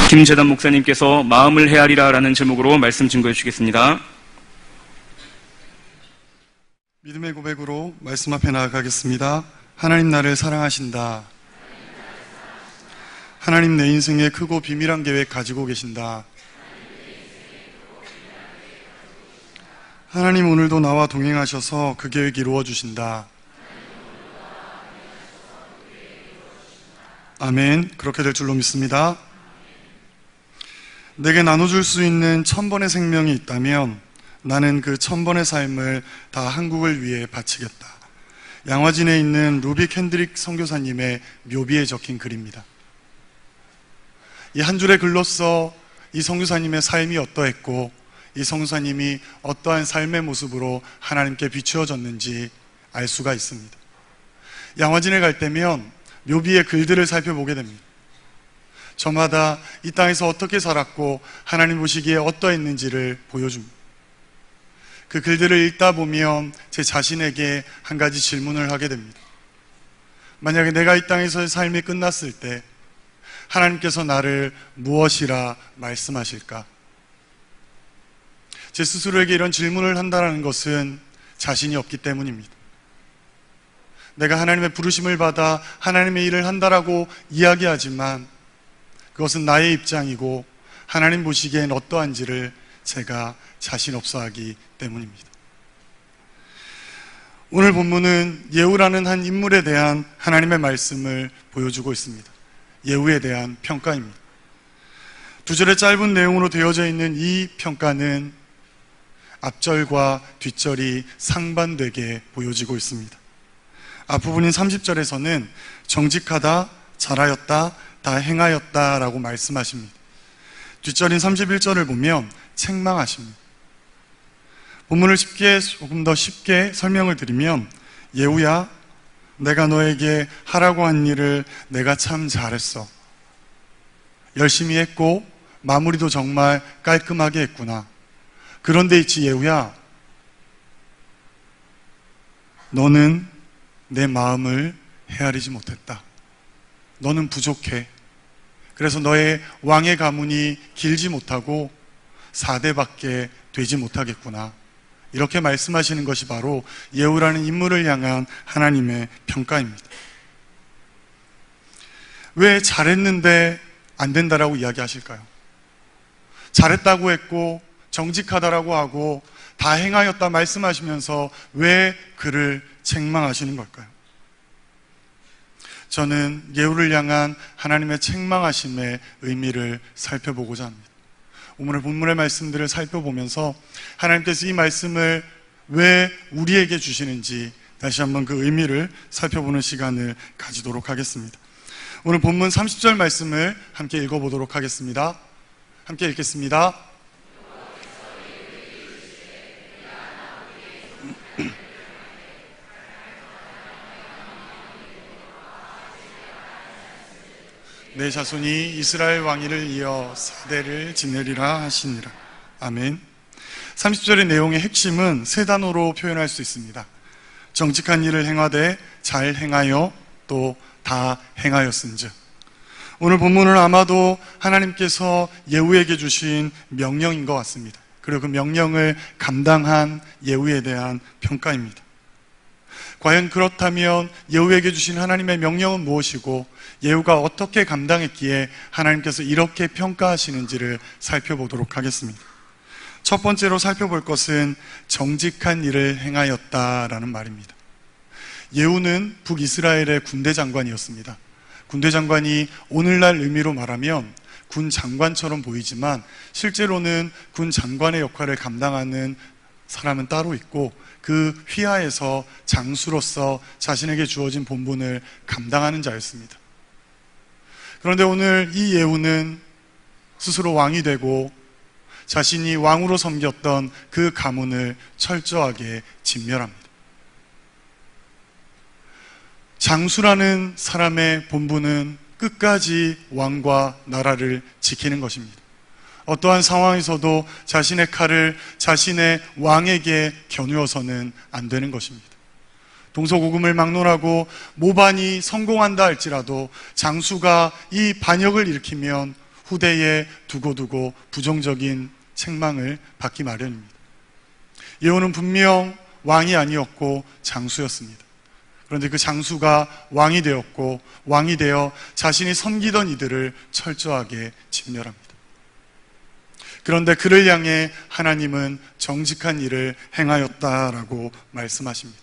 김재단 목사님께서 마음을 헤아리라 라는 제목으로 말씀 증거해 주시겠습니다. 믿음의 고백으로 말씀 앞에 나아가겠습니다. 하나님 나를 사랑하신다. 하나님 내 인생에 크고 비밀한 계획 가지고 계신다. 하나님 오늘도 나와 동행하셔서 그 계획 이루어 주신다. 아멘. 그렇게 될 줄로 믿습니다. 내게 나눠줄 수 있는 1000번의 생명이 있다면 나는 그 1000번의 삶을 다 한국을 위해 바치겠다. 양화진에 있는 루비 캔드릭 선교사님의 묘비에 적힌 글입니다. 이 한 줄의 글로써 이 선교사님의 삶이 어떠했고 이 선교사님이 어떠한 삶의 모습으로 하나님께 비추어졌는지 알 수가 있습니다. 양화진에 갈 때면 묘비의 글들을 살펴보게 됩니다. 저마다 이 땅에서 어떻게 살았고 하나님 보시기에 어떠했는지를 보여줍니다. 그 글들을 읽다 보면 제 자신에게 한 가지 질문을 하게 됩니다. 만약에 내가 이 땅에서의 삶이 끝났을 때 하나님께서 나를 무엇이라 말씀하실까? 제 스스로에게 이런 질문을 한다는 것은 자신이 없기 때문입니다. 내가 하나님의 부르심을 받아 하나님의 일을 한다라고 이야기하지만 그것은 나의 입장이고 하나님 보시기엔 어떠한지를 제가 자신 없어 하기 때문입니다. 오늘 본문은 예후라는 한 인물에 대한 하나님의 말씀을 보여주고 있습니다. 예후에 대한 평가입니다. 2절의 짧은 내용으로 되어져 있는 이 평가는 앞절과 뒷절이 상반되게 보여지고 있습니다. 앞부분인 30절에서는 정직하다, 잘하였다, 다 행하였다 라고 말씀하십니다. 뒷절인 31절을 보면 책망하십니다. 본문을 조금 더 쉽게 설명을 드리면 예후야, 내가 너에게 하라고 한 일을 내가 참 잘했어. 열심히 했고 마무리도 정말 깔끔하게 했구나. 그런데 있지 예후야, 너는 내 마음을 헤아리지 못했다. 너는 부족해. 그래서 너의 왕의 가문이 길지 못하고 4대밖에 되지 못하겠구나. 이렇게 말씀하시는 것이 바로 예후라는 인물을 향한 하나님의 평가입니다. 왜 잘했는데 안 된다라고 이야기하실까요? 잘했다고 했고 정직하다라고 하고 다 행하였다 말씀하시면서 왜 그를 책망하시는 걸까요? 저는 예후를 향한 하나님의 책망하심의 의미를 살펴보고자 합니다. 오늘 본문의 말씀들을 살펴보면서 하나님께서 이 말씀을 왜 우리에게 주시는지 다시 한번 그 의미를 살펴보는 시간을 가지도록 하겠습니다. 오늘 본문 30절 말씀을 함께 읽어보도록 하겠습니다. 함께 읽겠습니다. 내 자손이 이스라엘 왕위를 이어 4대를 지내리라 하시니라. 아멘. 30절의 내용의 핵심은 세 단어로 표현할 수 있습니다. 정직한 일을 행하되 잘 행하여 또 다 행하였은즉. 오늘 본문은 아마도 하나님께서 예후에게 주신 명령인 것 같습니다. 그리고 그 명령을 감당한 예후에 대한 평가입니다. 과연 그렇다면 예후에게 주신 하나님의 명령은 무엇이고 예후가 어떻게 감당했기에 하나님께서 이렇게 평가하시는지를 살펴보도록 하겠습니다. 첫 번째로 살펴볼 것은 정직한 일을 행하였다라는 말입니다. 예후는 북이스라엘의 군대 장관이었습니다. 군대 장관이 오늘날 의미로 말하면 군 장관처럼 보이지만 실제로는 군 장관의 역할을 감당하는 사람은 따로 있고 그 휘하에서 장수로서 자신에게 주어진 본분을 감당하는 자였습니다. 그런데 오늘 이 예후는 스스로 왕이 되고 자신이 왕으로 섬겼던 그 가문을 철저하게 진멸합니다. 장수라는 사람의 본분은 끝까지 왕과 나라를 지키는 것입니다. 어떠한 상황에서도 자신의 칼을 자신의 왕에게 겨누어서는 안 되는 것입니다. 동서고금을 막론하고 모반이 성공한다 할지라도 장수가 이 반역을 일으키면 후대에 두고두고 부정적인 책망을 받기 마련입니다. 예후는 분명 왕이 아니었고 장수였습니다. 그런데 그 장수가 왕이 되었고 왕이 되어 자신이 섬기던 이들을 철저하게 진멸합니다. 그런데 그를 향해 하나님은 정직한 일을 행하였다라고 말씀하십니다.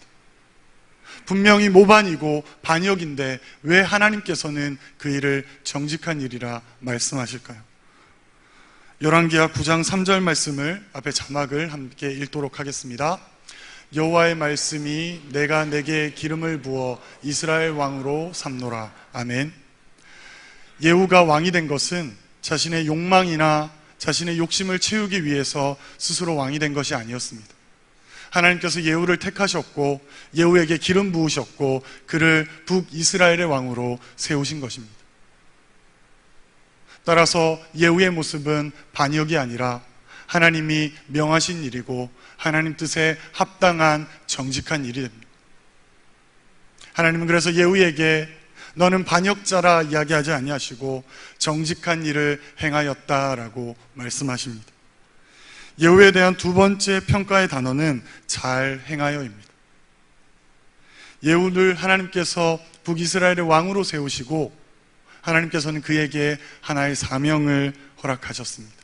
분명히 모반이고 반역인데 왜 하나님께서는 그 일을 정직한 일이라 말씀하실까요? 열왕기하 9장 3절 말씀을 앞에 자막을 함께 읽도록 하겠습니다. 여호와의 말씀이 내가 내게 기름을 부어 이스라엘 왕으로 삼노라. 아멘. 예후가 왕이 된 것은 자신의 욕망이나 자신의 욕심을 채우기 위해서 스스로 왕이 된 것이 아니었습니다. 하나님께서 예후를 택하셨고 예후에게 기름 부으셨고 그를 북이스라엘의 왕으로 세우신 것입니다. 따라서 예후의 모습은 반역이 아니라 하나님이 명하신 일이고 하나님 뜻에 합당한 정직한 일이 됩니다. 하나님은 그래서 예후에게 너는 반역자라 이야기하지 아니하시고 정직한 일을 행하였다라고 말씀하십니다. 예후에 대한 두 번째 평가의 단어는 잘 행하여입니다. 예후를 하나님께서 북이스라엘의 왕으로 세우시고 하나님께서는 그에게 하나의 사명을 허락하셨습니다.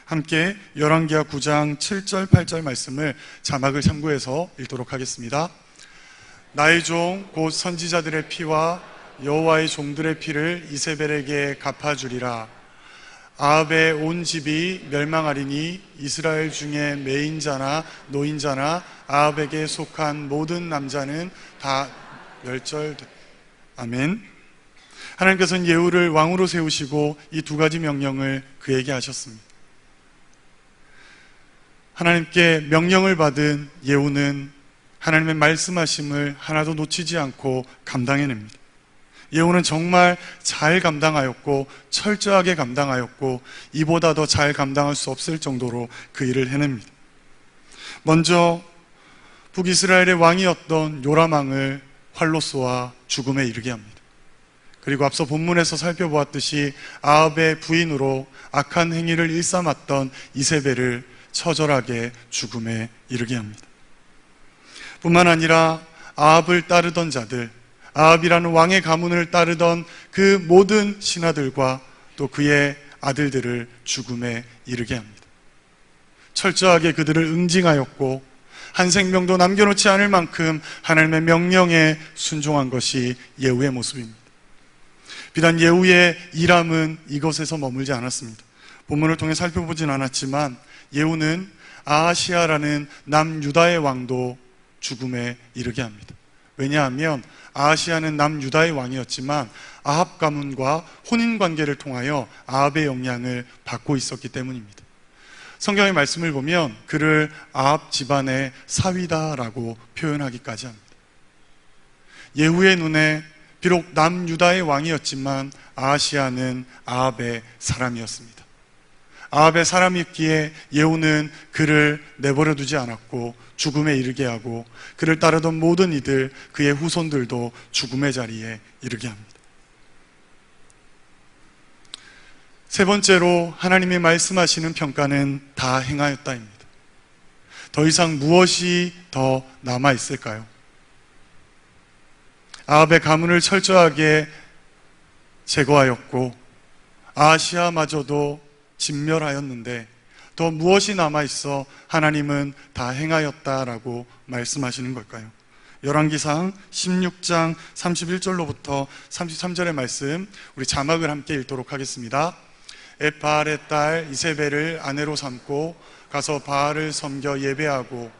함께 열왕기하 9장 7절 8절 말씀을 자막을 참고해서 읽도록 하겠습니다. 나의 종 곧 선지자들의 피와 여호와의 종들의 피를 이세벨에게 갚아주리라. 아합의 온 집이 멸망하리니 이스라엘 중에 매인자나 노인자나 아합에게 속한 모든 남자는 다 멸절되. 아멘. 하나님께서는 예후를 왕으로 세우시고 이 두 가지 명령을 그에게 하셨습니다. 하나님께 명령을 받은 예후는 하나님의 말씀하심을 하나도 놓치지 않고 감당해냅니다. 예후는 정말 잘 감당하였고 철저하게 감당하였고 이보다 더 잘 감당할 수 없을 정도로 그 일을 해냅니다. 먼저 북이스라엘의 왕이었던 요람 왕을 활로 쏘아 죽음에 이르게 합니다. 그리고 앞서 본문에서 살펴보았듯이 아합의 부인으로 악한 행위를 일삼았던 이세벨을 처절하게 죽음에 이르게 합니다. 뿐만 아니라 아합을 따르던 자들, 아합이라는 왕의 가문을 따르던 그 모든 신하들과 또 그의 아들들을 죽음에 이르게 합니다. 철저하게 그들을 응징하였고 한 생명도 남겨놓지 않을 만큼 하나님의 명령에 순종한 것이 예후의 모습입니다. 비단 예후의 일함은 이것에서 머물지 않았습니다. 본문을 통해 살펴보진 않았지만 예후는 아하시아라는 남유다의 왕도 죽음에 이르게 합니다. 왜냐하면 아하시아는 남유다의 왕이었지만 아합 가문과 혼인관계를 통하여 아합의 영향을 받고 있었기 때문입니다. 성경의 말씀을 보면 그를 아합 집안의 사위다라고 표현하기까지 합니다. 예후의 눈에 비록 남유다의 왕이었지만 아하시아는 아합의 사람이었습니다. 아합의 사람이었기에 예후는 그를 내버려 두지 않았고 죽음에 이르게 하고 그를 따르던 모든 이들 그의 후손들도 죽음의 자리에 이르게 합니다. 세 번째로 하나님이 말씀하시는 평가는 다 행하였다입니다. 더 이상 무엇이 더 남아 있을까요? 아합의 가문을 철저하게 제거하였고 아하시아마저도 진멸하였는데 더 무엇이 남아있어 하나님은 다 행하였다라고 말씀하시는 걸까요? 열왕기상 16장 31절로부터 33절의 말씀 우리 자막을 함께 읽도록 하겠습니다. 엣바알의 딸 이세벨을 아내로 삼고 가서 바알을 섬겨 예배하고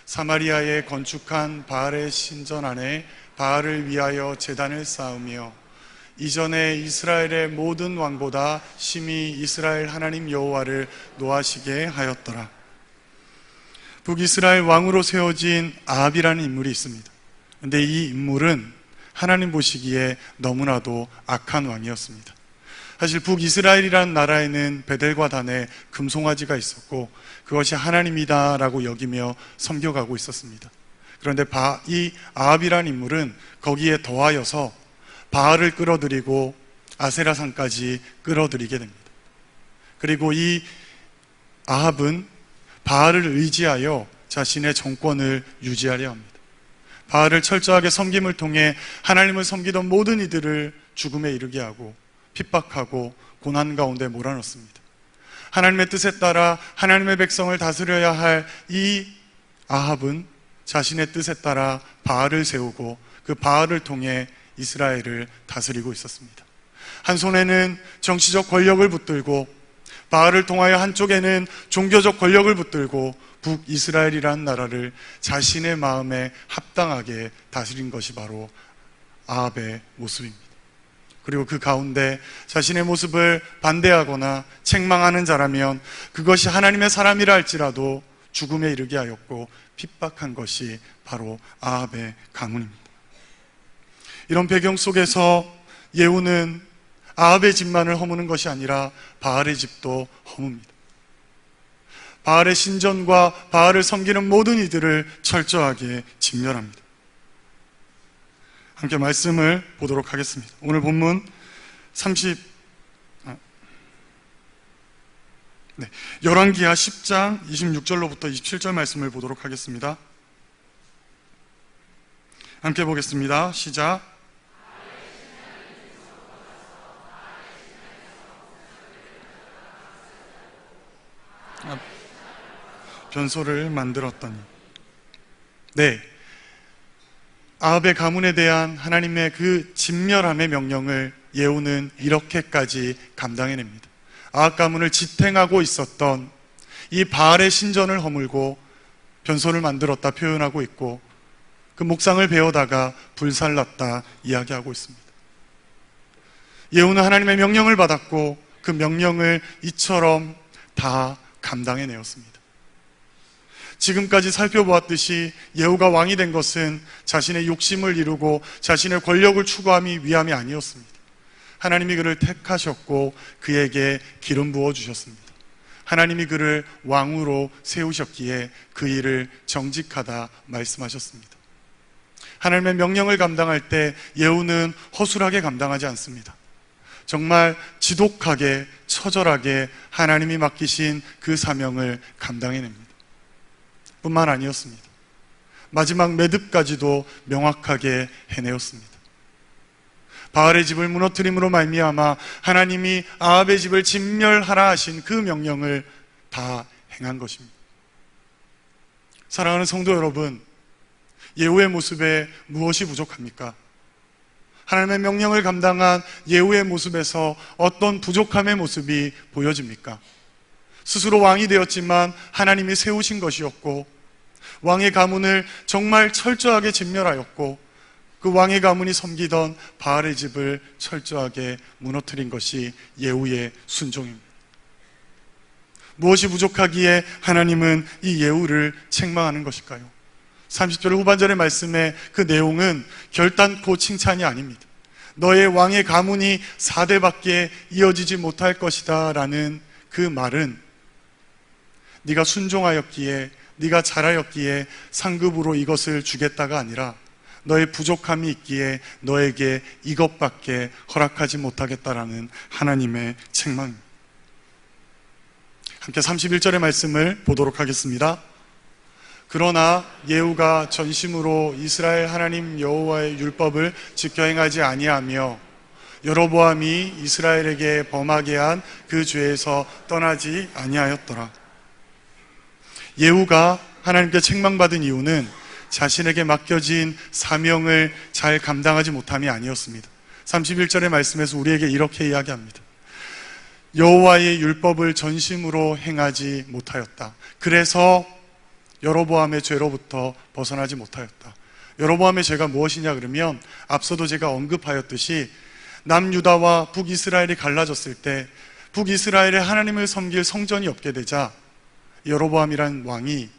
사마리아에 건축한 바알의 신전 안에 바알을 위하여 제단을 쌓으며 이전에 이스라엘의 모든 왕보다 심히 이스라엘 하나님 여호와를 노하시게 하였더라. 북이스라엘 왕으로 세워진 아합이라는 인물이 있습니다. 그런데 이 인물은 하나님 보시기에 너무나도 악한 왕이었습니다. 사실 북이스라엘이라는 나라에는 베델과 단에 금송아지가 있었고 그것이 하나님이다라고 여기며 섬겨가고 있었습니다. 그런데 이 아합이라는 인물은 거기에 더하여서 바알을 끌어들이고 아세라산까지 끌어들이게 됩니다. 그리고 이 아합은 바알을 의지하여 자신의 정권을 유지하려 합니다. 바알을 철저하게 섬김을 통해 하나님을 섬기던 모든 이들을 죽음에 이르게 하고 핍박하고 고난 가운데 몰아넣습니다. 하나님의 뜻에 따라 하나님의 백성을 다스려야 할 이 아합은 자신의 뜻에 따라 바알을 세우고 그 바알을 통해 이스라엘을 다스리고 있었습니다. 한 손에는 정치적 권력을 붙들고 바알을 통하여 한쪽에는 종교적 권력을 붙들고 북이스라엘이라는 나라를 자신의 마음에 합당하게 다스린 것이 바로 아합의 모습입니다. 그리고 그 가운데 자신의 모습을 반대하거나 책망하는 자라면 그것이 하나님의 사람이라 할지라도 죽음에 이르게 하였고 핍박한 것이 바로 아합의 가문입니다. 이런 배경 속에서 예후는 아합의 집만을 허무는 것이 아니라 바알의 집도 허뭅니다. 바알의 신전과 바알을 섬기는 모든 이들을 철저하게 진멸합니다. 함께 말씀을 보도록 하겠습니다. 오늘 본문 열왕기하 10장 26절로부터 27절 말씀을 보도록 하겠습니다. 함께 보겠습니다. 시작. 변소를 만들었더니. 네, 아합의 가문에 대한 하나님의 그 진멸함의 명령을 예후는 이렇게까지 감당해냅니다. 아합 가문을 지탱하고 있었던 이 바알의 신전을 허물고 변소를 만들었다 표현하고 있고, 그 목상을 베어다가 불살랐다 이야기하고 있습니다. 예후는 하나님의 명령을 받았고 그 명령을 이처럼 다 감당해내었습니다. 지금까지 살펴보았듯이 예후가 왕이 된 것은 자신의 욕심을 이루고 자신의 권력을 추구함이 위함이 아니었습니다. 하나님이 그를 택하셨고 그에게 기름 부어 주셨습니다. 하나님이 그를 왕으로 세우셨기에 그 일을 정직하다 말씀하셨습니다. 하나님의 명령을 감당할 때 예후는 허술하게 감당하지 않습니다. 정말 지독하게 처절하게 하나님이 맡기신 그 사명을 감당해냅니다. 뿐만 아니었습니다. 마지막 매듭까지도 명확하게 해내었습니다. 바알의 집을 무너뜨림으로 말미암아 하나님이 아합의 집을 진멸하라 하신 그 명령을 다 행한 것입니다. 사랑하는 성도 여러분, 예후의 모습에 무엇이 부족합니까? 하나님의 명령을 감당한 예후의 모습에서 어떤 부족함의 모습이 보여집니까? 스스로 왕이 되었지만 하나님이 세우신 것이었고, 왕의 가문을 정말 철저하게 진멸하였고, 그 왕의 가문이 섬기던 바알의 집을 철저하게 무너뜨린 것이 예후의 순종입니다. 무엇이 부족하기에 하나님은 이 예후를 책망하는 것일까요? 30절 후반절의 말씀의 그 내용은 결단코 칭찬이 아닙니다. 너의 왕의 가문이 4대밖에 이어지지 못할 것이다 라는 그 말은 네가 순종하였기에, 네가 잘하였기에 상급으로 이것을 주겠다가 아니라 너의 부족함이 있기에 너에게 이것밖에 허락하지 못하겠다라는 하나님의 책망입니다. 함께 31절의 말씀을 보도록 하겠습니다. 그러나 예후가 전심으로 이스라엘 하나님 여호와의 율법을 지켜 행하지 아니하며 여로보암이 이스라엘에게 범하게 한 그 죄에서 떠나지 아니하였더라. 예후가 하나님께 책망받은 이유는 자신에게 맡겨진 사명을 잘 감당하지 못함이 아니었습니다. 31절의 말씀에서 우리에게 이렇게 이야기합니다. 여호와의 율법을 전심으로 행하지 못하였다. 그래서 여로보암의 죄로부터 벗어나지 못하였다. 여로보암의 죄가 무엇이냐 그러면 앞서도 제가 언급하였듯이 남유다와 북이스라엘이 갈라졌을 때 북이스라엘에 하나님을 섬길 성전이 없게 되자 여로보암이란 왕이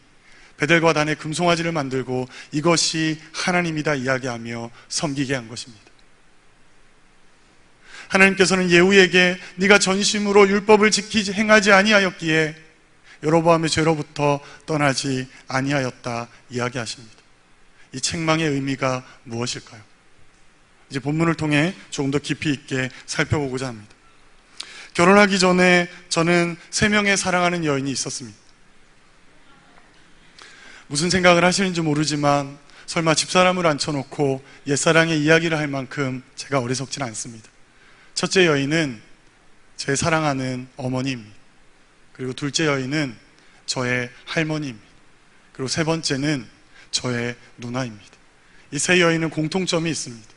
베델과 단에 금송아지를 만들고 이것이 하나님이다 이야기하며 섬기게 한 것입니다. 하나님께서는 예후에게 네가 전심으로 율법을 지키지 행하지 아니하였기에 여로보암의 죄로부터 떠나지 아니하였다 이야기하십니다. 이 책망의 의미가 무엇일까요? 이제 본문을 통해 조금 더 깊이 있게 살펴보고자 합니다. 결혼하기 전에 저는 3명의 사랑하는 여인이 있었습니다. 무슨 생각을 하시는지 모르지만 설마 집사람을 앉혀놓고 옛사랑의 이야기를 할 만큼 제가 어리석진 않습니다. 첫째 여인은 제 사랑하는 어머니입니다. 그리고 둘째 여인은 저의 할머니입니다. 그리고 세 번째는 저의 누나입니다. 이 세 여인은 공통점이 있습니다.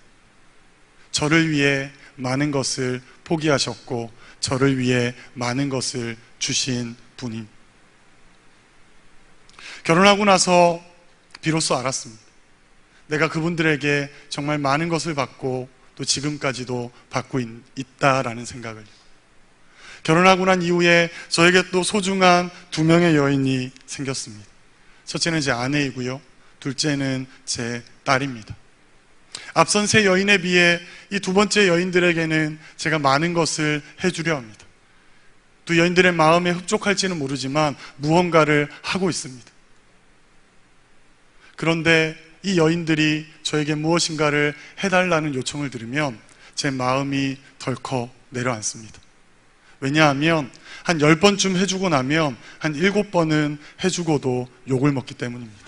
저를 위해 많은 것을 포기하셨고 저를 위해 많은 것을 주신 분입니다. 결혼하고 나서 비로소 알았습니다. 내가 그분들에게 정말 많은 것을 받고 또 지금까지도 받고 있다라는 생각을. 결혼하고 난 이후에 저에게 또 소중한 2명의 여인이 생겼습니다. 첫째는 제 아내이고요. 둘째는 제 딸입니다. 앞선 세 여인에 비해 이 두 번째 여인들에게는 제가 많은 것을 해주려 합니다. 두 여인들의 마음에 흡족할지는 모르지만 무언가를 하고 있습니다. 그런데 이 여인들이 저에게 무엇인가를 해달라는 요청을 들으면 제 마음이 덜컥 내려앉습니다. 왜냐하면 한 10번쯤 해주고 나면 한 7번은 해주고도 욕을 먹기 때문입니다.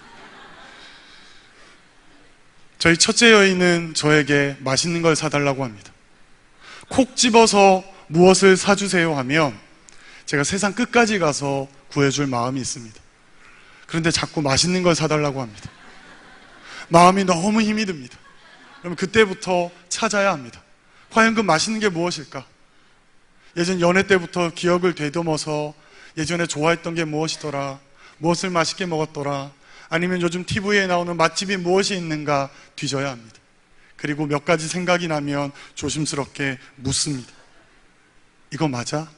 저희 첫째 여인은 저에게 맛있는 걸 사달라고 합니다. 콕 집어서 무엇을 사주세요 하면 제가 세상 끝까지 가서 구해줄 마음이 있습니다. 그런데 자꾸 맛있는 걸 사달라고 합니다. 마음이 너무 힘이 듭니다. 그럼 그때부터 찾아야 합니다. 과연 그 맛있는 게 무엇일까? 예전 연애 때부터 기억을 되듬어서 예전에 좋아했던 게 무엇이더라? 무엇을 맛있게 먹었더라? 아니면 요즘 TV에 나오는 맛집이 무엇이 있는가 뒤져야 합니다. 그리고 몇 가지 생각이 나면 조심스럽게 묻습니다. 이거 맞아?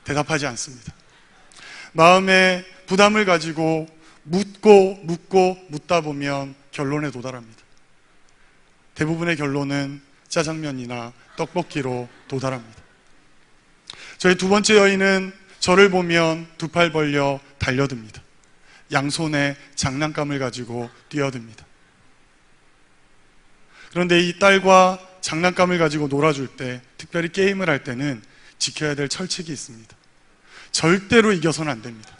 대답하지 않습니다. 마음에 부담을 가지고 묻다 보면 결론에 도달합니다. 대부분의 결론은 짜장면이나 떡볶이로 도달합니다. 저희 두 번째 여인은 저를 보면 두 팔 벌려 달려듭니다. 양손에 장난감을 가지고 뛰어듭니다. 그런데 이 딸과 장난감을 가지고 놀아줄 때, 특별히 게임을 할 때는 지켜야 될 철칙이 있습니다. 절대로 이겨서는 안 됩니다.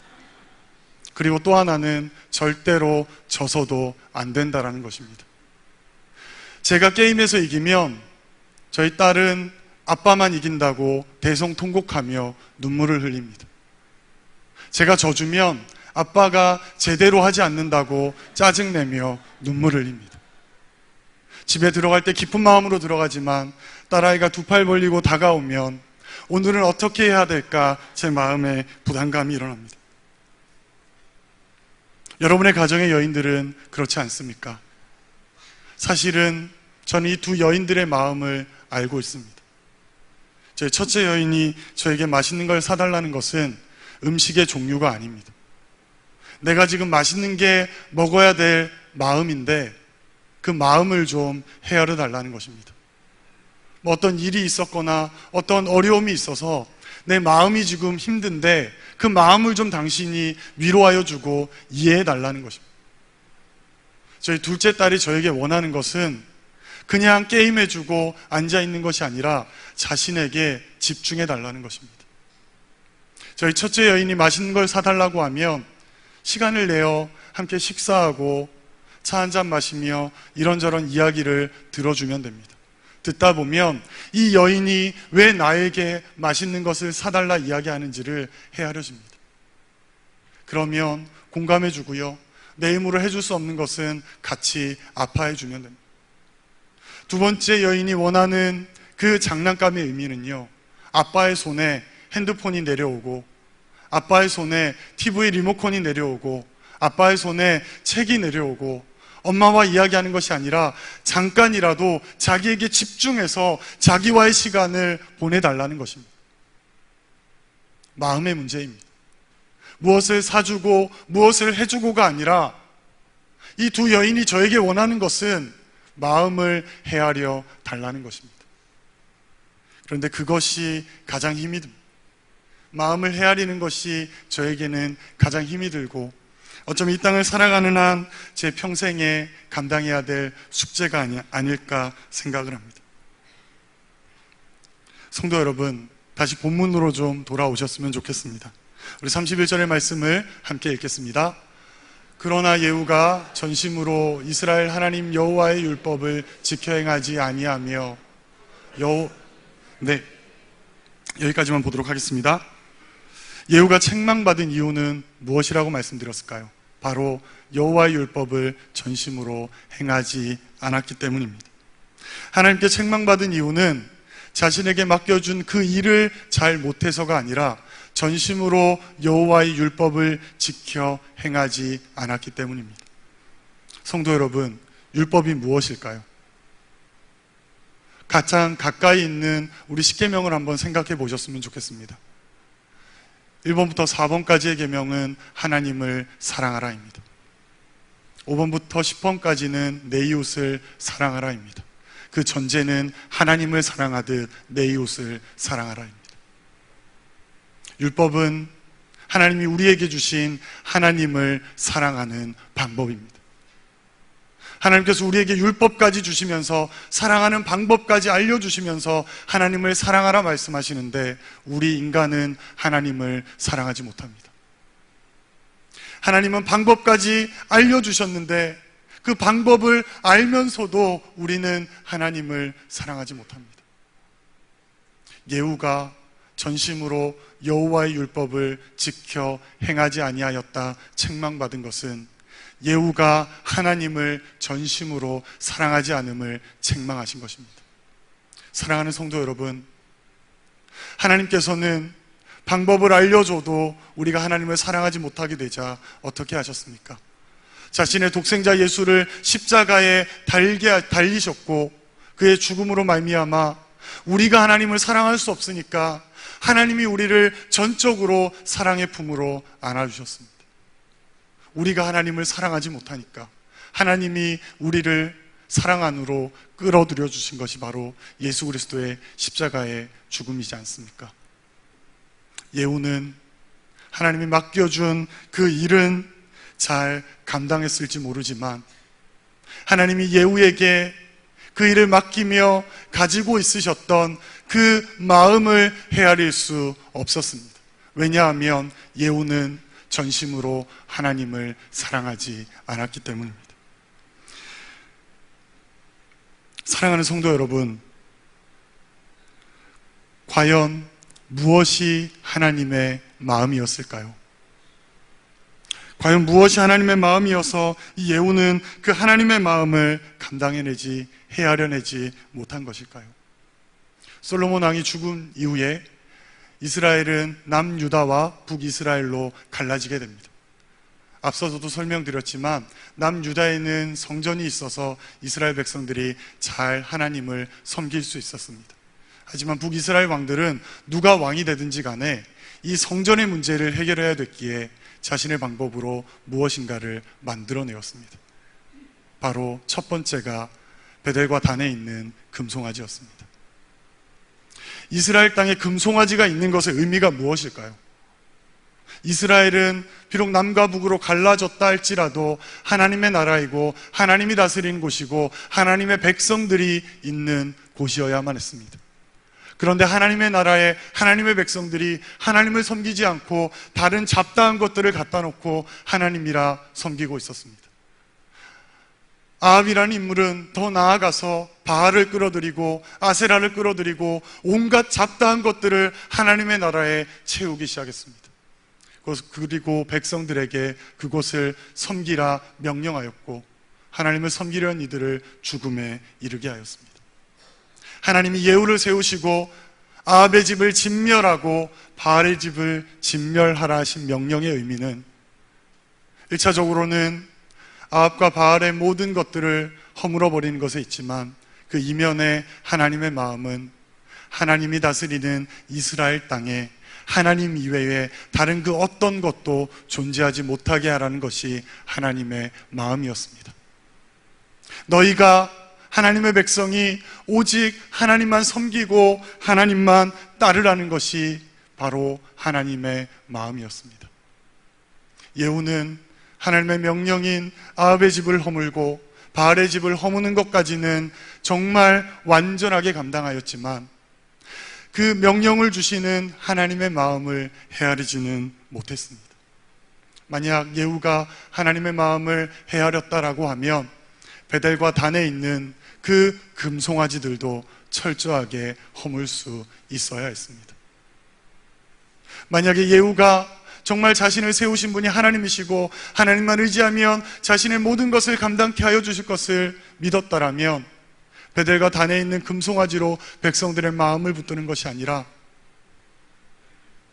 그리고 또 하나는 절대로 져서도 안 된다는 것입니다. 제가 게임에서 이기면 저희 딸은 아빠만 이긴다고 대성통곡하며 눈물을 흘립니다. 제가 져주면 아빠가 제대로 하지 않는다고 짜증내며 눈물을 흘립니다. 집에 들어갈 때 기쁜 마음으로 들어가지만 딸아이가 두 팔 벌리고 다가오면 오늘은 어떻게 해야 될까 제 마음에 부담감이 일어납니다. 여러분의 가정의 여인들은 그렇지 않습니까? 사실은 저는 이 두 여인들의 마음을 알고 있습니다. 저희 첫째 여인이 저에게 맛있는 걸 사달라는 것은 음식의 종류가 아닙니다. 내가 지금 맛있는 게 먹어야 될 마음인데 그 마음을 좀 헤아려 달라는 것입니다. 뭐 어떤 일이 있었거나 어떤 어려움이 있어서 내 마음이 지금 힘든데 그 마음을 좀 당신이 위로하여 주고 이해해 달라는 것입니다. 저희 둘째 딸이 저에게 원하는 것은 그냥 게임해 주고 앉아 있는 것이 아니라 자신에게 집중해 달라는 것입니다. 저희 첫째 여인이 맛있는 걸 사달라고 하면 시간을 내어 함께 식사하고 차 한잔 마시며 이런저런 이야기를 들어주면 됩니다. 듣다 보면 이 여인이 왜 나에게 맛있는 것을 사달라 이야기하는지를 헤아려집니다. 그러면 공감해 주고요. 내 힘으로 해줄 수 없는 것은 같이 아파해 주면 됩니다. 두 번째 여인이 원하는 그 장난감의 의미는요, 아빠의 손에 핸드폰이 내려오고 아빠의 손에 TV 리모컨이 내려오고 아빠의 손에 책이 내려오고 엄마와 이야기하는 것이 아니라 잠깐이라도 자기에게 집중해서 자기와의 시간을 보내달라는 것입니다. 마음의 문제입니다. 무엇을 사주고 무엇을 해주고가 아니라 이 두 여인이 저에게 원하는 것은 마음을 헤아려 달라는 것입니다. 그런데 그것이 가장 힘이 듭니다. 마음을 헤아리는 것이 저에게는 가장 힘이 들고 어쩌면 이 땅을 살아가는 한 제 평생에 감당해야 될 숙제가 아닐까 생각을 합니다. 성도 여러분, 다시 본문으로 좀 돌아오셨으면 좋겠습니다. 우리 31절의 말씀을 함께 읽겠습니다. 그러나 예후가 전심으로 이스라엘 하나님 여호와의 율법을 지켜 행하지 아니하며 여기까지만 보도록 하겠습니다. 예후가 책망받은 이유는 무엇이라고 말씀드렸을까요? 바로 여호와의 율법을 전심으로 행하지 않았기 때문입니다. 하나님께 책망받은 이유는 자신에게 맡겨준 그 일을 잘 못해서가 아니라 전심으로 여호와의 율법을 지켜 행하지 않았기 때문입니다. 성도 여러분, 율법이 무엇일까요? 가장 가까이 있는 우리 십계명을 한번 생각해 보셨으면 좋겠습니다. 1번부터 4번까지의 계명은 하나님을 사랑하라입니다. 5번부터 10번까지는 내 이웃을 사랑하라입니다. 그 전제는 하나님을 사랑하듯 내 이웃을 사랑하라입니다. 율법은 하나님이 우리에게 주신 하나님을 사랑하는 방법입니다. 하나님께서 우리에게 율법까지 주시면서 사랑하는 방법까지 알려주시면서 하나님을 사랑하라 말씀하시는데 우리 인간은 하나님을 사랑하지 못합니다. 하나님은 방법까지 알려주셨는데 그 방법을 알면서도 우리는 하나님을 사랑하지 못합니다. 예후가 전심으로 여호와의 율법을 지켜 행하지 아니하였다 책망받은 것은 예후가 하나님을 전심으로 사랑하지 않음을 책망하신 것입니다. 사랑하는 성도 여러분, 하나님께서는 방법을 알려줘도 우리가 하나님을 사랑하지 못하게 되자 어떻게 하셨습니까? 자신의 독생자 예수를 십자가에 달리셨고 그의 죽음으로 말미암아 우리가 하나님을 사랑할 수 없으니까 하나님이 우리를 전적으로 사랑의 품으로 안아주셨습니다. 우리가 하나님을 사랑하지 못하니까 하나님이 우리를 사랑 안으로 끌어들여 주신 것이 바로 예수 그리스도의 십자가의 죽음이지 않습니까? 예후는 하나님이 맡겨준 그 일은 잘 감당했을지 모르지만 하나님이 예후에게 그 일을 맡기며 가지고 있으셨던 그 마음을 헤아릴 수 없었습니다. 왜냐하면 예후는 전심으로 하나님을 사랑하지 않았기 때문입니다. 사랑하는 성도 여러분, 과연 무엇이 하나님의 마음이었을까요? 과연 무엇이 하나님의 마음이어서 이 예후는 그 하나님의 마음을 감당해내지, 헤아려내지 못한 것일까요? 솔로몬 왕이 죽은 이후에 이스라엘은 남유다와 북이스라엘로 갈라지게 됩니다. 앞서서도 설명드렸지만 남유다에는 성전이 있어서 이스라엘 백성들이 잘 하나님을 섬길 수 있었습니다. 하지만 북이스라엘 왕들은 누가 왕이 되든지 간에 이 성전의 문제를 해결해야 됐기에 자신의 방법으로 무엇인가를 만들어내었습니다. 바로 첫 번째가 베델과 단에 있는 금송아지였습니다. 이스라엘 땅에 금송아지가 있는 것의 의미가 무엇일까요? 이스라엘은 비록 남과 북으로 갈라졌다 할지라도 하나님의 나라이고 하나님이 다스리는 곳이고 하나님의 백성들이 있는 곳이어야만 했습니다. 그런데 하나님의 나라에 하나님의 백성들이 하나님을 섬기지 않고 다른 잡다한 것들을 갖다 놓고 하나님이라 섬기고 있었습니다. 아합이라는 인물은 더 나아가서 바알을 끌어들이고 아세라를 끌어들이고 온갖 잡다한 것들을 하나님의 나라에 채우기 시작했습니다. 그리고 백성들에게 그곳을 섬기라 명령하였고 하나님을 섬기려는 이들을 죽음에 이르게 하였습니다. 하나님이 예후를 세우시고 아합의 집을 진멸하고 바알의 집을 진멸하라 하신 명령의 의미는 1차적으로는 아합과 바알의 모든 것들을 허물어버리는 것에 있지만 그 이면에 하나님의 마음은 하나님이 다스리는 이스라엘 땅에 하나님 이외에 다른 그 어떤 것도 존재하지 못하게 하라는 것이 하나님의 마음이었습니다. 너희가 하나님의 백성이 오직 하나님만 섬기고 하나님만 따르라는 것이 바로 하나님의 마음이었습니다. 예후는 하나님의 명령인 아합의 집을 허물고 바알의 집을 허무는 것까지는 정말 완전하게 감당하였지만 그 명령을 주시는 하나님의 마음을 헤아리지는 못했습니다. 만약 예후가 하나님의 마음을 헤아렸다라고 하면 베델과 단에 있는 그 금송아지들도 철저하게 허물 수 있어야 했습니다. 만약에 예후가 정말 자신을 세우신 분이 하나님이시고 하나님만 의지하면 자신의 모든 것을 감당케 하여 주실 것을 믿었다라면 베델과 단에 있는 금송아지로 백성들의 마음을 붙드는 것이 아니라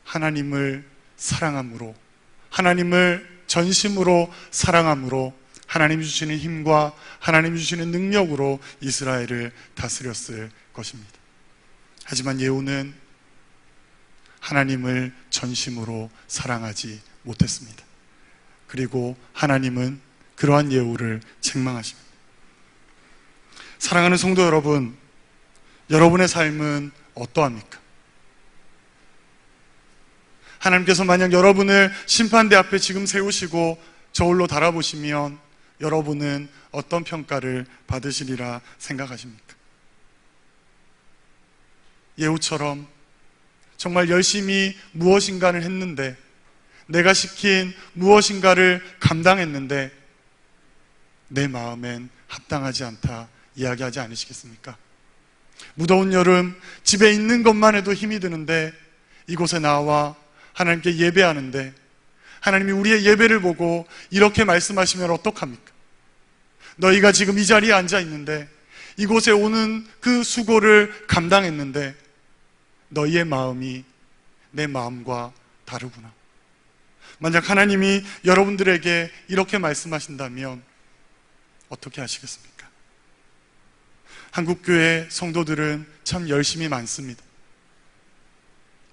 하나님을 사랑함으로, 하나님을 전심으로 사랑함으로 하나님이 주시는 힘과 하나님이 주시는 능력으로 이스라엘을 다스렸을 것입니다. 하지만 예후는 하나님을 전심으로 사랑하지 못했습니다. 그리고 하나님은 그러한 예후를 책망하십니다. 사랑하는 성도 여러분, 여러분의 삶은 어떠합니까? 하나님께서 만약 여러분을 심판대 앞에 지금 세우시고 저울로 달아보시면 여러분은 어떤 평가를 받으시리라 생각하십니까? 예후처럼 정말 열심히 무엇인가를 했는데, 내가 시킨 무엇인가를 감당했는데 내 마음엔 합당하지 않다 이야기하지 않으시겠습니까? 무더운 여름 집에 있는 것만 해도 힘이 드는데 이곳에 나와 하나님께 예배하는데 하나님이 우리의 예배를 보고 이렇게 말씀하시면 어떡합니까? 너희가 지금 이 자리에 앉아 있는데 이곳에 오는 그 수고를 감당했는데 너희의 마음이 내 마음과 다르구나. 만약 하나님이 여러분들에게 이렇게 말씀하신다면 어떻게 하시겠습니까? 한국교회 성도들은 참 열심히 많습니다.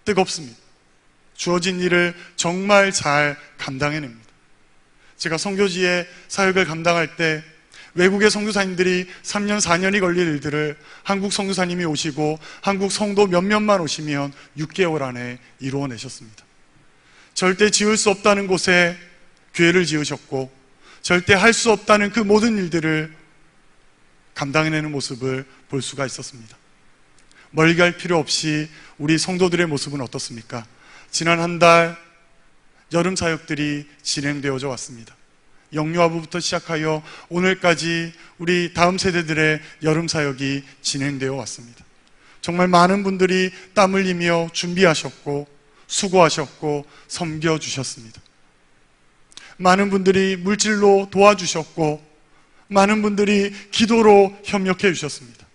뜨겁습니다. 주어진 일을 정말 잘 감당해냅니다. 제가 선교지의 사역을 감당할 때 외국의 선교사님들이 3년, 4년이 걸릴 일들을 한국 선교사님이 오시고 한국 성도 몇몇만 오시면 6개월 안에 이루어내셨습니다. 절대 지을 수 없다는 곳에 교회를 지으셨고 절대 할 수 없다는 그 모든 일들을 감당해내는 모습을 볼 수가 있었습니다. 멀리 갈 필요 없이 우리 성도들의 모습은 어떻습니까? 지난 한 달 여름 사역들이 진행되어져 왔습니다. 영유아부부터 시작하여 오늘까지 우리 다음 세대들의 여름 사역이 진행되어 왔습니다. 정말 많은 분들이 땀 흘리며 준비하셨고 수고하셨고 섬겨주셨습니다. 많은 분들이 물질로 도와주셨고 많은 분들이 기도로 협력해 주셨습니다.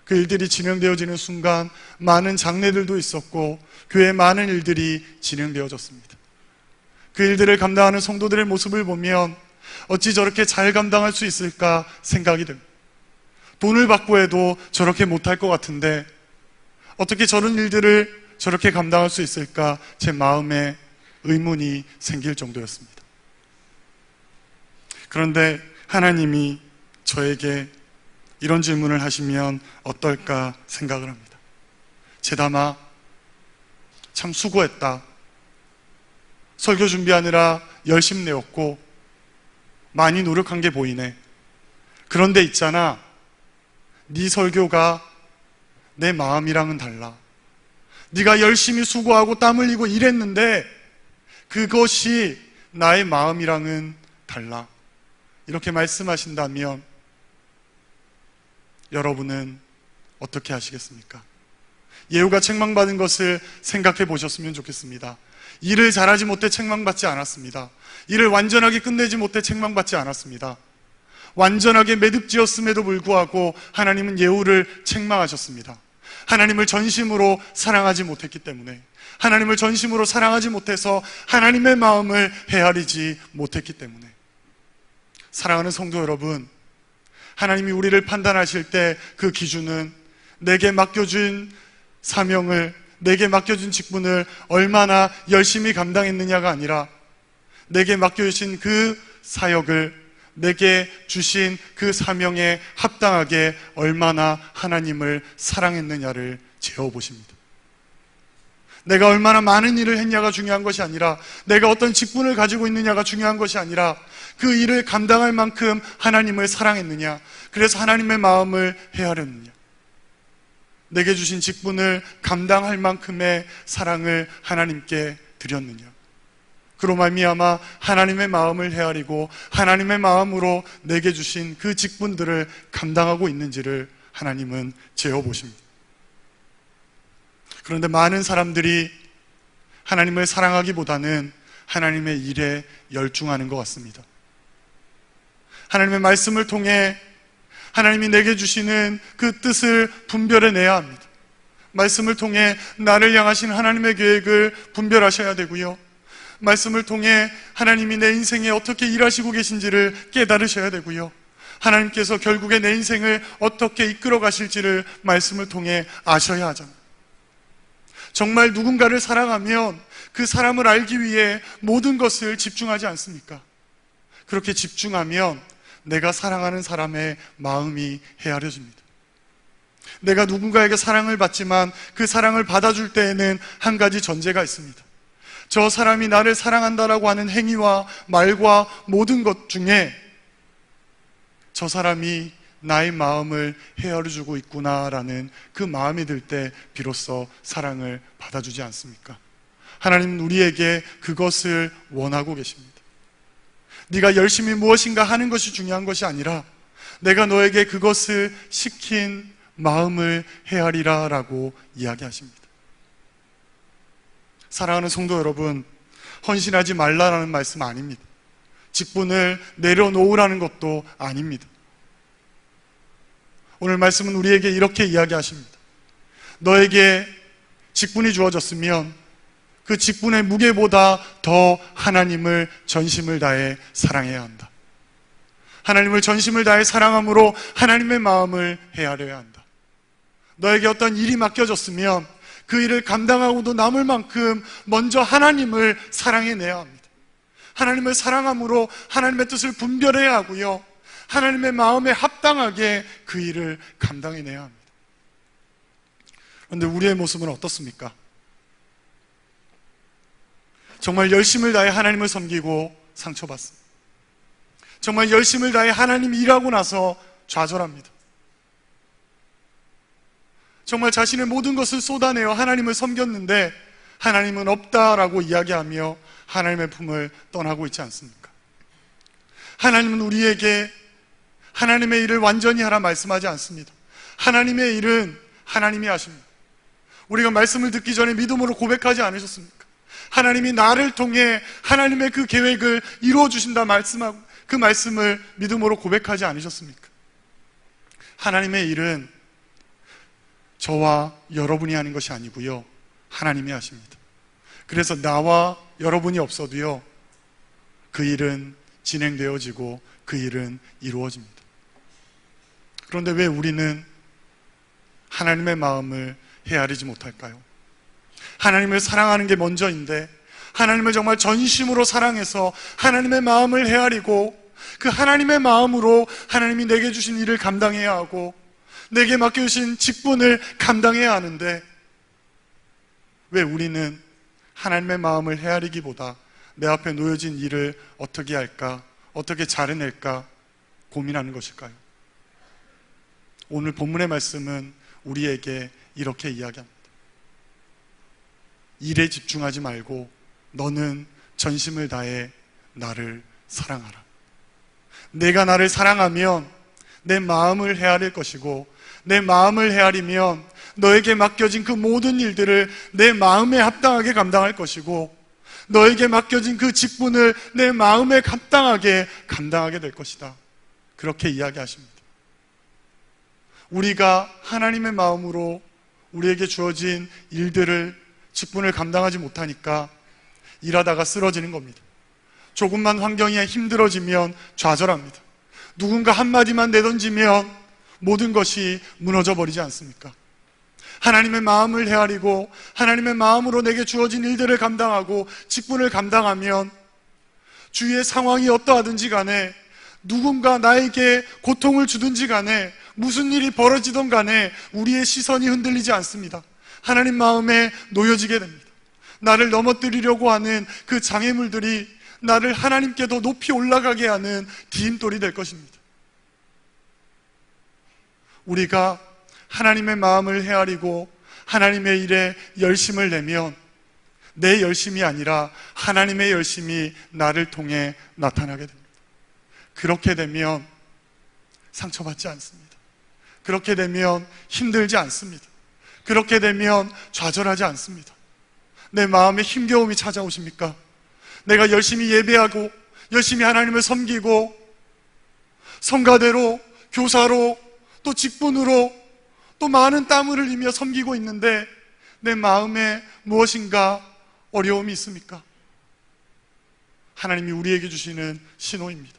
그 일들이 진행되어지는 순간 많은 장례들도 있었고 교회에 많은 일들이 진행되어졌습니다. 그 일들을 감당하는 성도들의 모습을 보면 어찌 저렇게 잘 감당할 수 있을까 생각이 됩니다. 돈을 받고 해도 저렇게 못할 것 같은데 어떻게 저런 일들을 저렇게 감당할 수 있을까 제 마음에 의문이 생길 정도였습니다. 그런데 하나님이 저에게 이런 질문을 하시면 어떨까 생각을 합니다. 제담아, 참 수고했다. 설교 준비하느라 열심 내었고 많이 노력한 게 보이네. 그런데 있잖아, 네 설교가 내 마음이랑은 달라. 네가 열심히 수고하고 땀 흘리고 일했는데 그것이 나의 마음이랑은 달라. 이렇게 말씀하신다면 여러분은 어떻게 하시겠습니까? 예후가 책망받은 것을 생각해 보셨으면 좋겠습니다. 일을 잘하지 못해 책망받지 않았습니다. 일을 완전하게 끝내지 못해 책망받지 않았습니다. 완전하게 매듭지었음에도 불구하고 하나님은 예후를 책망하셨습니다. 하나님을 전심으로 사랑하지 못했기 때문에, 하나님을 전심으로 사랑하지 못해서 하나님의 마음을 헤아리지 못했기 때문에. 사랑하는 성도 여러분, 하나님이 우리를 판단하실 때 그 기준은 내게 맡겨준 사명을, 내게 맡겨준 직분을 얼마나 열심히 감당했느냐가 아니라 내게 맡겨주신 그 사역을, 내게 주신 그 사명에 합당하게 얼마나 하나님을 사랑했느냐를 재어보십니다. 내가 얼마나 많은 일을 했냐가 중요한 것이 아니라, 내가 어떤 직분을 가지고 있느냐가 중요한 것이 아니라 그 일을 감당할 만큼 하나님을 사랑했느냐, 그래서 하나님의 마음을 헤아렸느냐. 내게 주신 직분을 감당할 만큼의 사랑을 하나님께 드렸느냐? 그로 말미암아 하나님의 마음을 헤아리고 하나님의 마음으로 내게 주신 그 직분들을 감당하고 있는지를 하나님은 재어보십니다. 그런데 많은 사람들이 하나님을 사랑하기보다는 하나님의 일에 열중하는 것 같습니다. 하나님의 말씀을 통해 하나님이 내게 주시는 그 뜻을 분별해내야 합니다. 말씀을 통해 나를 향하신 하나님의 계획을 분별하셔야 되고요. 말씀을 통해 하나님이 내 인생에 어떻게 일하시고 계신지를 깨달으셔야 되고요. 하나님께서 결국에 내 인생을 어떻게 이끌어 가실지를 말씀을 통해 아셔야 하잖아요. 정말 누군가를 사랑하면 그 사람을 알기 위해 모든 것을 집중하지 않습니까? 그렇게 집중하면 내가 사랑하는 사람의 마음이 헤아려집니다. 내가 누군가에게 사랑을 받지만 그 사랑을 받아줄 때에는 한 가지 전제가 있습니다. 저 사람이 나를 사랑한다라고 하는 행위와 말과 모든 것 중에 저 사람이 나의 마음을 헤아려주고 있구나라는 그 마음이 들 때 비로소 사랑을 받아주지 않습니까? 하나님은 우리에게 그것을 원하고 계십니다. 네가 열심히 무엇인가 하는 것이 중요한 것이 아니라 내가 너에게 그것을 시킨 마음을 헤아리라 라고 이야기하십니다. 사랑하는 성도 여러분, 헌신하지 말라라는 말씀 아닙니다. 직분을 내려놓으라는 것도 아닙니다. 오늘 말씀은 우리에게 이렇게 이야기하십니다. 너에게 직분이 주어졌으면 그 직분의 무게보다 더 하나님을 전심을 다해 사랑해야 한다. 하나님을 전심을 다해 사랑함으로 하나님의 마음을 헤아려야 한다. 너에게 어떤 일이 맡겨졌으면 그 일을 감당하고도 남을 만큼 먼저 하나님을 사랑해내야 합니다. 하나님을 사랑함으로 하나님의 뜻을 분별해야 하고요. 하나님의 마음에 합당하게 그 일을 감당해내야 합니다. 그런데 우리의 모습은 어떻습니까? 정말 열심을 다해 하나님을 섬기고 상처받습니다. 정말 열심을 다해 하나님 일하고 나서 좌절합니다. 정말 자신의 모든 것을 쏟아내어 하나님을 섬겼는데 하나님은 없다라고 이야기하며 하나님의 품을 떠나고 있지 않습니까? 하나님은 우리에게 하나님의 일을 완전히 하라 말씀하지 않습니다. 하나님의 일은 하나님이 하십니다. 우리가 말씀을 듣기 전에 믿음으로 고백하지 않으셨습니까? 하나님이 나를 통해 하나님의 그 계획을 이루어 주신다 말씀하고 그 말씀을 믿음으로 고백하지 않으셨습니까? 하나님의 일은 저와 여러분이 하는 것이 아니고요, 하나님이 하십니다. 그래서 나와 여러분이 없어도요, 그 일은 진행되어지고 그 일은 이루어집니다. 그런데 왜 우리는 하나님의 마음을 헤아리지 못할까요? 하나님을 사랑하는 게 먼저인데 하나님을 정말 전심으로 사랑해서 하나님의 마음을 헤아리고 그 하나님의 마음으로 하나님이 내게 주신 일을 감당해야 하고 내게 맡겨주신 직분을 감당해야 하는데 왜 우리는 하나님의 마음을 헤아리기보다 내 앞에 놓여진 일을 어떻게 할까, 어떻게 잘해낼까 고민하는 것일까요? 오늘 본문의 말씀은 우리에게 이렇게 이야기합니다. 일에 집중하지 말고 너는 전심을 다해 나를 사랑하라. 내가 나를 사랑하면 내 마음을 헤아릴 것이고 내 마음을 헤아리면 너에게 맡겨진 그 모든 일들을 내 마음에 합당하게 감당할 것이고 너에게 맡겨진 그 직분을 내 마음에 합당하게 감당하게 될 것이다. 그렇게 이야기하십니다. 우리가 하나님의 마음으로 우리에게 주어진 일들을 직분을 감당하지 못하니까 일하다가 쓰러지는 겁니다. 조금만 환경이 힘들어지면 좌절합니다. 누군가 한마디만 내던지면 모든 것이 무너져 버리지 않습니까? 하나님의 마음을 헤아리고 하나님의 마음으로 내게 주어진 일들을 감당하고 직분을 감당하면 주위의 상황이 어떠하든지 간에 누군가 나에게 고통을 주든지 간에 무슨 일이 벌어지든 간에 우리의 시선이 흔들리지 않습니다. 하나님 마음에 놓여지게 됩니다. 나를 넘어뜨리려고 하는 그 장애물들이 나를 하나님께 더 높이 올라가게 하는 디딤돌이 될 것입니다. 우리가 하나님의 마음을 헤아리고 하나님의 일에 열심을 내면 내 열심이 아니라 하나님의 열심이 나를 통해 나타나게 됩니다. 그렇게 되면 상처받지 않습니다. 그렇게 되면 힘들지 않습니다. 그렇게 되면 좌절하지 않습니다. 내 마음에 힘겨움이 찾아오십니까? 내가 열심히 예배하고 열심히 하나님을 섬기고 성가대로, 교사로, 또 직분으로 또 많은 땀을 흘리며 섬기고 있는데 내 마음에 무엇인가 어려움이 있습니까? 하나님이 우리에게 주시는 신호입니다.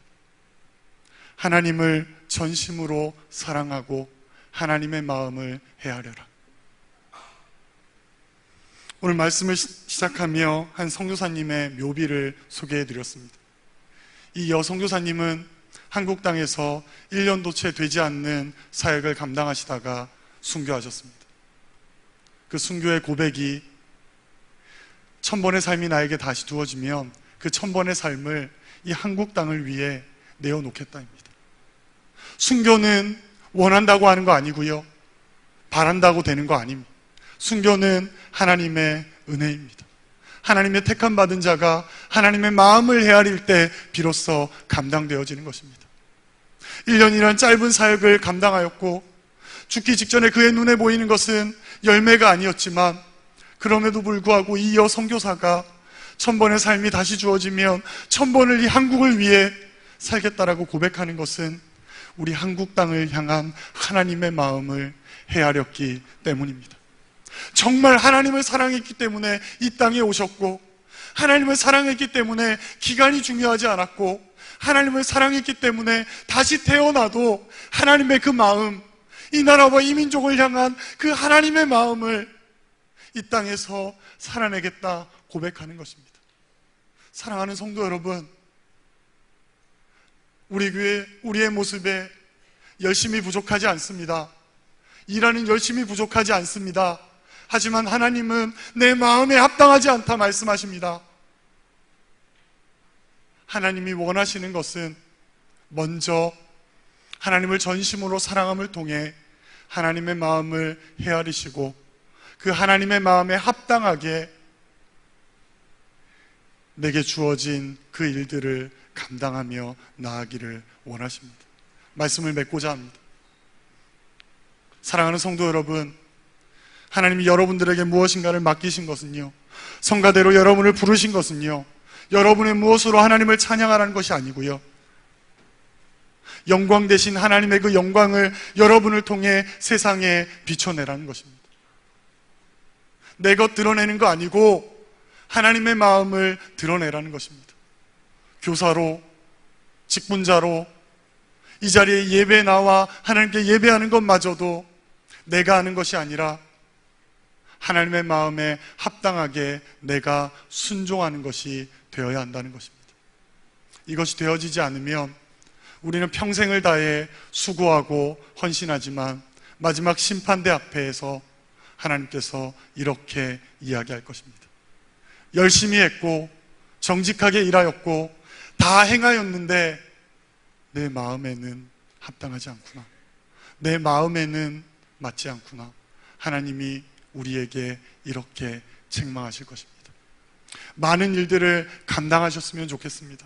하나님을 전심으로 사랑하고 하나님의 마음을 헤아려라. 오늘 말씀을 시작하며 한 선교사님의 묘비를 소개해 드렸습니다. 이 여선교사님은 한국 땅에서 1년도 채 되지 않는 사역을 감당하시다가 순교하셨습니다. 그 순교의 고백이 1000번의 삶이 나에게 다시 두어지면 그 1000번의 삶을 이 한국 땅을 위해 내어놓겠다입니다. 순교는 원한다고 하는 거 아니고요, 바란다고 되는 거 아닙니다. 순교는 하나님의 은혜입니다. 하나님의 택함 받은 자가 하나님의 마음을 헤아릴 때 비로소 감당되어지는 것입니다. 1년이란 짧은 사역을 감당하였고 죽기 직전에 그의 눈에 보이는 것은 열매가 아니었지만 그럼에도 불구하고 이 여선교사가 1000번의 삶이 다시 주어지면 1000번을 이 한국을 위해 살겠다라고 고백하는 것은 우리 한국 땅을 향한 하나님의 마음을 헤아렸기 때문입니다. 정말 하나님을 사랑했기 때문에 이 땅에 오셨고, 하나님을 사랑했기 때문에 기간이 중요하지 않았고, 하나님을 사랑했기 때문에 다시 태어나도 하나님의 그 마음, 이 나라와 이 민족을 향한 그 하나님의 마음을 이 땅에서 살아내겠다 고백하는 것입니다. 사랑하는 성도 여러분, 우리 교회, 우리의 모습에 열심히 부족하지 않습니다. 일하는 열심히 부족하지 않습니다. 하지만 하나님은 내 마음에 합당하지 않다 말씀하십니다. 하나님이 원하시는 것은 먼저 하나님을 전심으로 사랑함을 통해 하나님의 마음을 헤아리시고 그 하나님의 마음에 합당하게 내게 주어진 그 일들을 감당하며 나아가기를 원하십니다. 말씀을 맺고자 합니다. 사랑하는 성도 여러분, 하나님이 여러분들에게 무엇인가를 맡기신 것은요, 성가대로 여러분을 부르신 것은요, 여러분의 무엇으로 하나님을 찬양하라는 것이 아니고요, 영광 대신 하나님의 그 영광을 여러분을 통해 세상에 비춰내라는 것입니다. 내 것 드러내는 거 아니고 하나님의 마음을 드러내라는 것입니다. 교사로, 직분자로 이 자리에 예배에 나와 하나님께 예배하는 것마저도 내가 하는 것이 아니라 하나님의 마음에 합당하게 내가 순종하는 것이 되어야 한다는 것입니다. 이것이 되어지지 않으면 우리는 평생을 다해 수고하고 헌신하지만 마지막 심판대 앞에서 하나님께서 이렇게 이야기할 것입니다. 열심히 했고 정직하게 일하였고 다 행하였는데 내 마음에는 합당하지 않구나, 내 마음에는 맞지 않구나. 하나님이 우리에게 이렇게 책망하실 것입니다. 많은 일들을 감당하셨으면 좋겠습니다.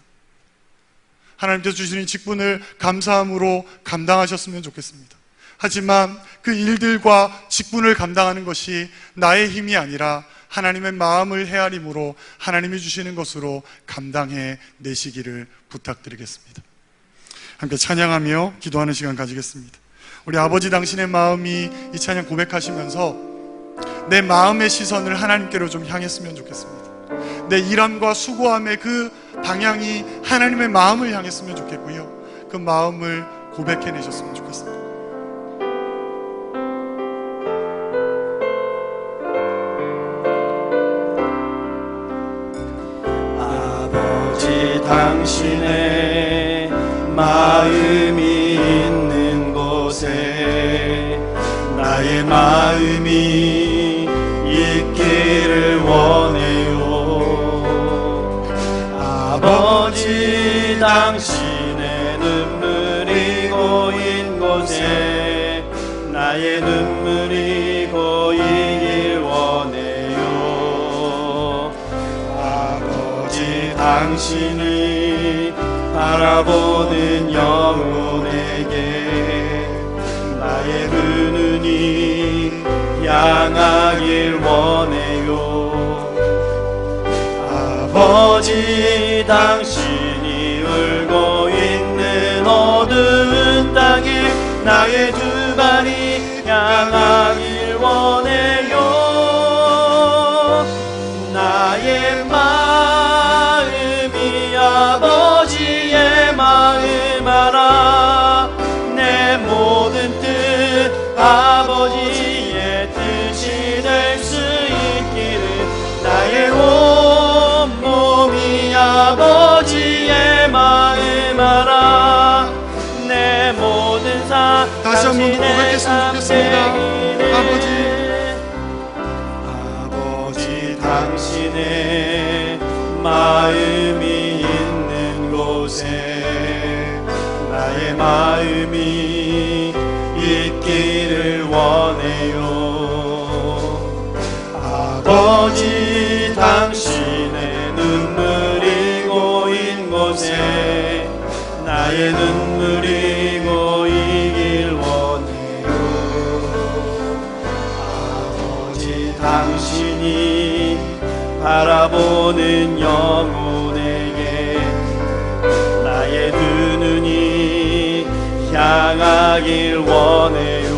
하나님께서 주시는 직분을 감사함으로 감당하셨으면 좋겠습니다. 하지만 그 일들과 직분을 감당하는 것이 나의 힘이 아니라 하나님의 마음을 헤아림으로 하나님이 주시는 것으로 감당해 내시기를 부탁드리겠습니다. 함께 찬양하며 기도하는 시간 가지겠습니다. 우리 아버지, 당신의 마음이 이 찬양 고백하시면서 내 마음의 시선을 하나님께로 좀 향했으면 좋겠습니다. 내 일함과 수고함의 그 방향이 하나님의 마음을 향했으면 좋겠고요, 그 마음을 고백해내셨으면 좋겠습니다. 아버지, 당신의 마음이 있는 곳에 나의 마음이 있기를 원해요. 아버지, 당신의 눈물이 고인 곳에 나의 눈물 당신을 바라보는 영혼에게 나의 두 눈이 향하길 원해요. 아버지 당신이 울고 있는 어두운 땅에 나의 두 발이 향하길 원해요. 나의 마음이 아버지의 마음 알아. 내 모든 뜻 아버지의 뜻이 될 수 있기를 나의 온몸이 아버지의 마음 알아. 내 모든 삶 다시 한번 고백했으면 좋겠습니다. 아버지 당신의 마음이 있는 곳에 나의 마음이 있기를 원해요. 아버지 당신의 눈물이 고인 곳에 나의 눈물이 고이길 원해요. 아버지 당신이 바라보는 영혼에게 나의 두 눈이 향하길 원해요.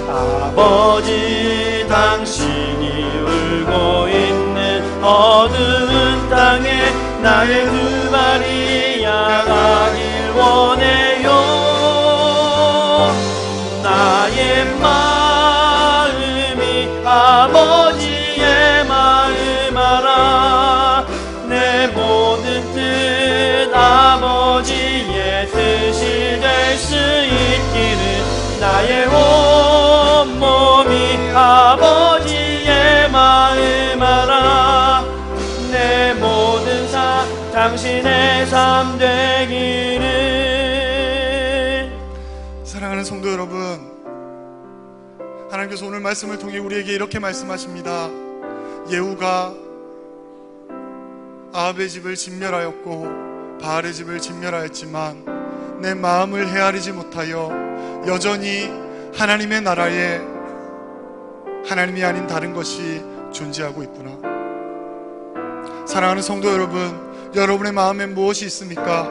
아버지 당신이 울고 있는 어두운 땅에 나의 두 발이 향하길 원해요. 나의 마음이 아버지의 마음 알아. 내 모든 뜻 아버지의 뜻이 될 수 있기를 나의 온몸이 아버지의 마음 알아. 내 모든 삶 당신의 삶 되기를. 사랑하는 성도 여러분, 하나님께서 오늘 말씀을 통해 우리에게 이렇게 말씀하십니다. 예후가 아합의 집을 진멸하였고 바알의 집을 진멸하였지만 내 마음을 헤아리지 못하여 여전히 하나님의 나라에 하나님이 아닌 다른 것이 존재하고 있구나. 사랑하는 성도 여러분, 여러분의 마음에 무엇이 있습니까?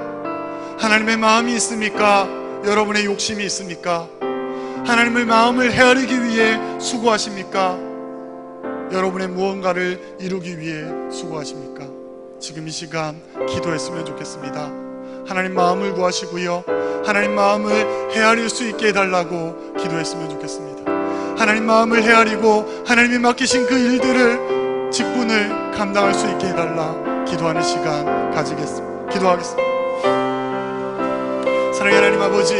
하나님의 마음이 있습니까? 여러분의 욕심이 있습니까? 하나님의 마음을 헤아리기 위해 수고하십니까? 여러분의 무언가를 이루기 위해 수고하십니까? 지금 이 시간 기도했으면 좋겠습니다. 하나님 마음을 구하시고요, 하나님 마음을 헤아릴 수 있게 해달라고 기도했으면 좋겠습니다. 하나님 마음을 헤아리고 하나님이 맡기신 그 일들을, 직분을 감당할 수 있게 해달라 기도하는 시간 가지겠습니다. 기도하겠습니다. 사랑의 하나님 아버지,